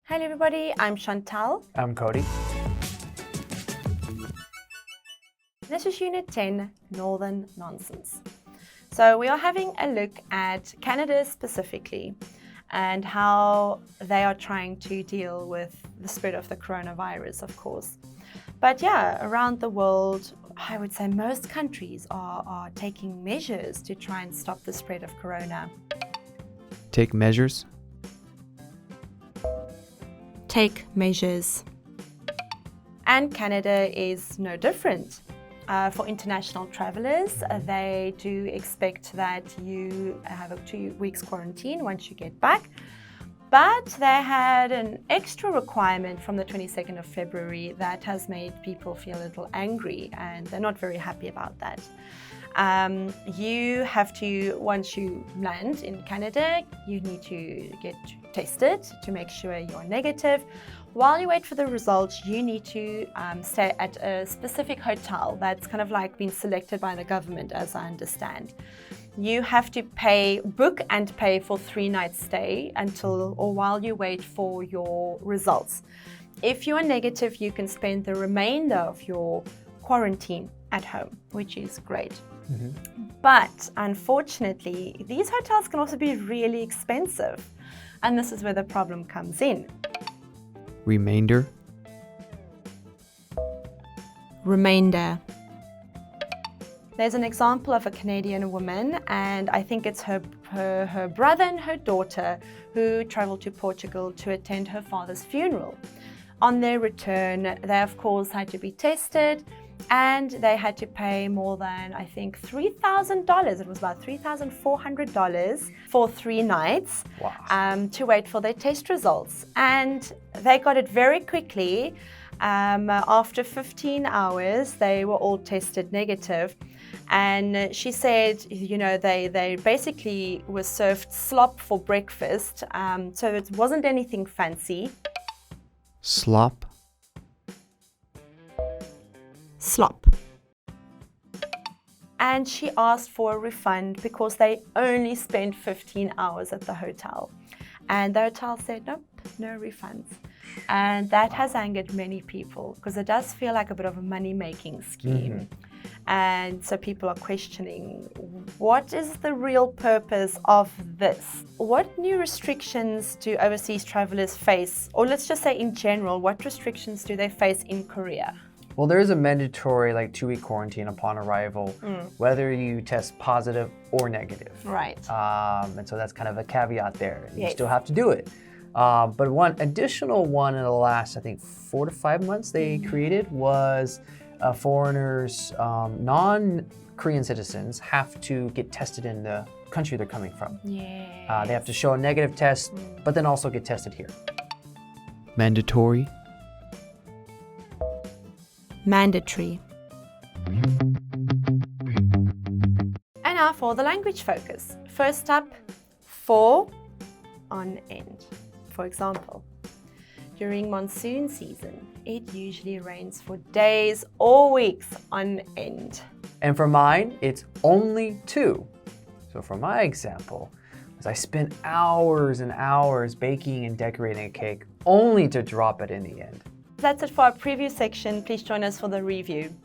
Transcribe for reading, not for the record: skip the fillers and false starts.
Hello everybody, I'm Chantal. I'm Cody. This is Unit 10, Northern Nonsense. So we are having a look at Canada specifically and how they are trying to deal with the spread of the coronavirus, of course. But yeah, around the world, I would say most countries are taking measures to try and stop the spread of corona. Take measures. Take measures. And Canada is no different. For international travelers, they do expect that you have a 2 weeks quarantine once you get back. But they had an extra requirement from the 22nd of February that has made people feel a little angry, and they're not very happy about that. You have to, once you land in Canada, you need to get tested to make sure you're negative. While you wait for the results, you need to stay at a specific hotel that's kind of like been selected by the government, as I understand. You have to book and pay for 3 nights stay while you wait for your results. If you are negative, you can spend the remainder of your quarantine at home, which is great. Mm-hmm. But unfortunately, these hotels can also be really expensive. And this is where the problem comes in. Remainder. There's an example of a Canadian woman, and I think it's her brother and her daughter who traveled to Portugal to attend her father's funeral. On their return, they of course had to be tested, and they had to pay more than, I think, $3,000. It was about $3,400 for 3 nights. Wow. To wait for their test results. And they got it very quickly. After 15 hours, they were all tested negative. And she said, they basically were served slop for breakfast. So it wasn't anything fancy. Slop. And she asked for a refund because they only spent 15 hours at the hotel. And the hotel said, nope, no refunds. And that has angered many people because it does feel like a bit of a money-making scheme. Mm-hmm. And so people are questioning, what is the real purpose of this? What new restrictions do overseas travelers face? Or let's just say in general, what restrictions do they face in Korea? Well, there is a mandatory 2-week quarantine upon arrival, whether you test positive or negative. Right. And so that's kind of a caveat there. You Yes. still have to do it. But one additional one in the last, I think, 4 to 5 months they created was foreigners, non-Korean citizens, have to get tested in the country they're coming from. Yes. They have to show a negative test, but then also get tested here. Mandatory. Mandatory. And now for the language focus. First up, for, on end. For example, during monsoon season, it usually rains for days or weeks on end. And for mine, it's only 2. So for my example, I spent hours and hours baking and decorating a cake only to drop it in the end. That's it for our preview section. Please join us for the review.